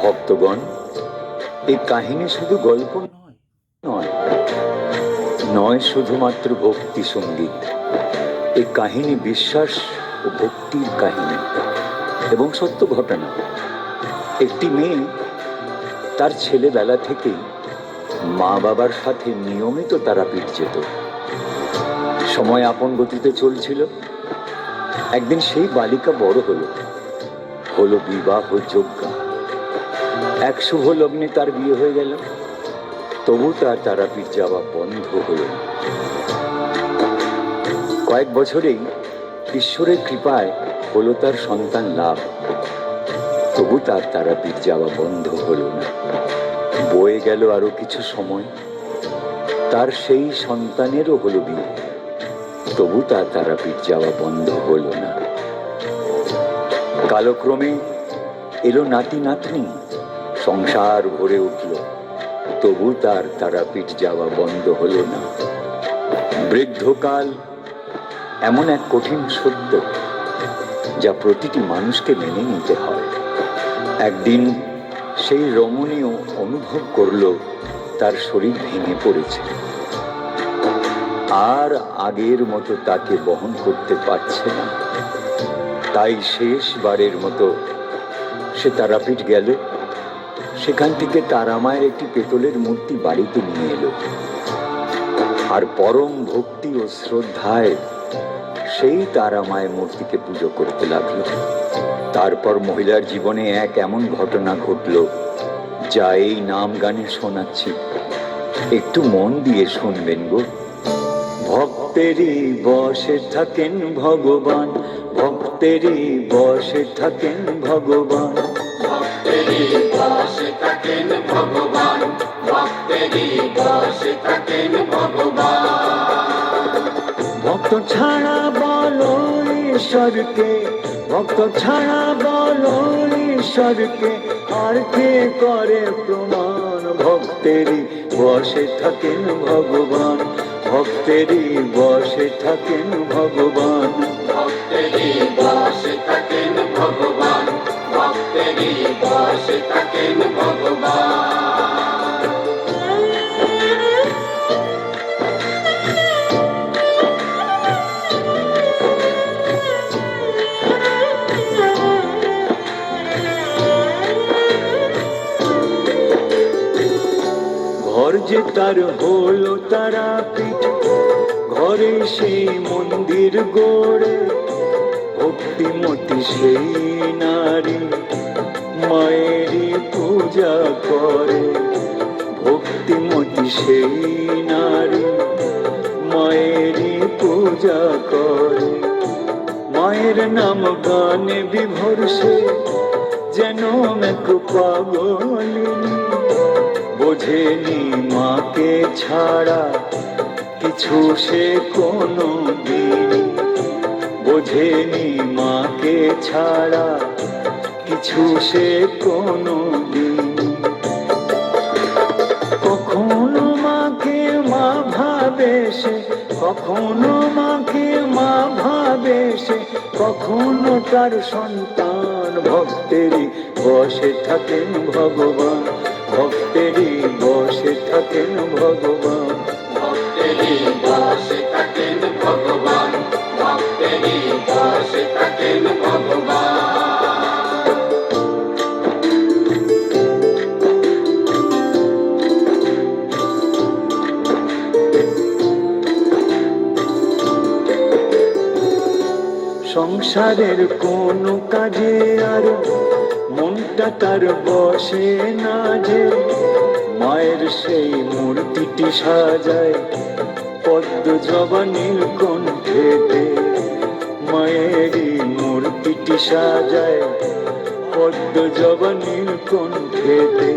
ভক্তগণ, এই কাহিনী শুধু গল্প নয়, নয় শুধুমাত্র ভক্তি সঙ্গীত। এই কাহিনী বিশ্বাস ও ভক্তির কাহিনী এবং সত্য ঘটনা। একটি মেয়ে তার ছেলেবেলা থেকেই মা বাবার সাথে নিয়মিত তারাপীঠ যেত। সময় আপন গতিতে চলছিল। একদিন সেই বালিকা বড় হলো বিবাহ যোগ্যা। এক শুভ লগ্নে তার বিয়ে হয়ে গেল। তবু তার তারাপীঠ যাওয়া বন্ধ হল না। কয়েক বছরেই ঈশ্বরের কৃপায় হলো তার সন্তান লাভ। তবু তার তারাপীঠ যাওয়া বন্ধ হলো না। বয়ে গেল আরো কিছু সময়। তার সেই সন্তানেরও হলো বিয়ে। তবু তার তারাপীঠ যাওয়া বন্ধ হলো না। কালক্রমে এলো নাতি নাতনি, সংসার ভরে উঠল। তবু তার তারাপীঠ যাওয়া বন্ধ হলো না। বৃদ্ধকাল এমন এক কঠিন সত্য যা প্রতিটি মানুষকে মেনে নিতে হয়। একদিন সেই রমণীও অনুভব করল তার শরীর ভেঙে পড়েছে, আর আগের মতো তাকে বহন করতে পারছে না। তাই শেষবারের মতো সে তারাপীঠ গেল। সেখান থেকে তারামায়ের একটি পেতলের মূর্তি বাড়িতে নিয়ে এলো, আর পরম ভক্তি ও শ্রদ্ধায় সেই তারামায়ের মূর্তিকে পুজো করতে লাগলো। তারপর মহিলার জীবনে এক এমন ঘটনা ঘটল যা এই নাম গানে শোনাচ্ছি, একটু মন দিয়ে শুনবেন গো। ভক্তেরই বশে থাকেন ভগবান, ভক্তেরই বশে থাকেন ভগবান, ভক্তেরই বশে থাকেন ভগবান, ভক্তেরই বশে থাকেন ভগবান। ভক্ত ছাড়া বলো ঈশ্বরকে, ভক্ত ছাড়া বলো ঈশ্বরকে, আর কে করে প্রমাণ? ভক্তেরই বশে থাকেন ভগবান, ভক্তেরই বশে থাকেন ভগবান, ভক্তেরই বশে থাকেন ভগবান, ভক্তেরই বশে থাকেন ভগবান। ঘর যে তার হলো তারাপীঠ, ঘরে সেই মন্দির গড়ে, ভক্তিমতী সেই নারী মায়েরই পূজা করে। ভক্তিমতী সেই নারী মায়েরই পূজা করে। মায়ের নাম গানে বিভোর সে, যেন এক পাগলিনী। বোঝেনি মাকে ছাড়া কিছু সে কোনো দিন, বোঝেনি মাকে ছাড়া কিছু সে কোনো দিন। কখনো মাকে মা ভাবে সে, কখনো মাকে মা ভাবে সে, কখনো তার সন্তান। ভক্তেরই বশে থাকেন ভগবান, ভক্তেরই বশে থাকেন ভগবান, ভক্তেরই বশে থাকেন ভগবান, ভক্তেরই বশে থাকেন ভগবান। সংসারের কোনো কাজে আর মনটা তার বসে না যে। মায়ের সেই মূর্তিটি সাজায় পদ্ম জবা নীলকণ্ঠেতে, মায়েরই মূর্তিটি সাজায় পদ্ম জবা নীলকণ্ঠেতে।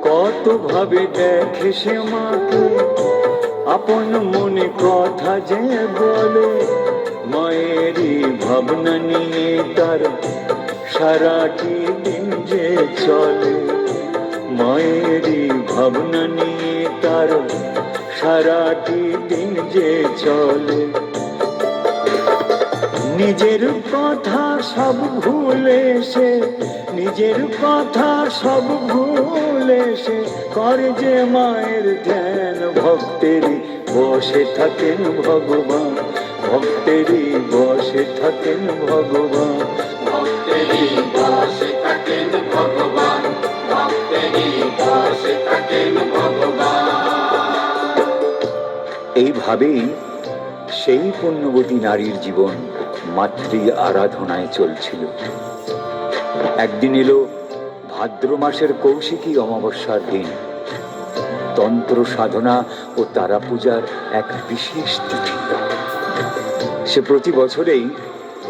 কত ভাবে দেখে সে মাকে, আপন মনে কথা যে বলে। মায়েরই ভাবনা নিয়ে তার সারাটি দিন যে চলে, মায়েরই ভাবনা নিয়ে তার সারাটি দিন যে চলে। নিজের কথা সব ভুলে সে, নিজের কথা সব ভুলে সে করে যে মায়ের ধ্যান। ভক্তেরই বসে থাকেন ভগবান, ভক্তেরই বসে থাকেন ভগবান। ভক্তেরই বসে থাকেন ভগবান, ভক্তেরই বসে থাকেন ভগবান। এইভাবেই সেই পুণ্যবতী নারীর জীবন মাতৃ আরাধনায় চলছিল। একদিন এলো ভাদ্র মাসের কৌশিকী অমাবস্যার দিন। তন্ত্র সাধনা ও তারা পূজার এক বিশেষ তিথি। সে প্রতি বছরেই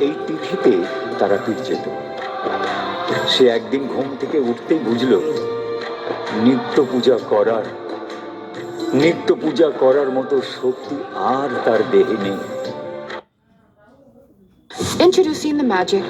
এই তিথিতে তারাপীঠ যেত। সে একদিন ঘুম থেকে উঠতেই বুঝলো নিত্য পূজা করার মতো শক্তি আর তার দেহে নেই। Introducing the magic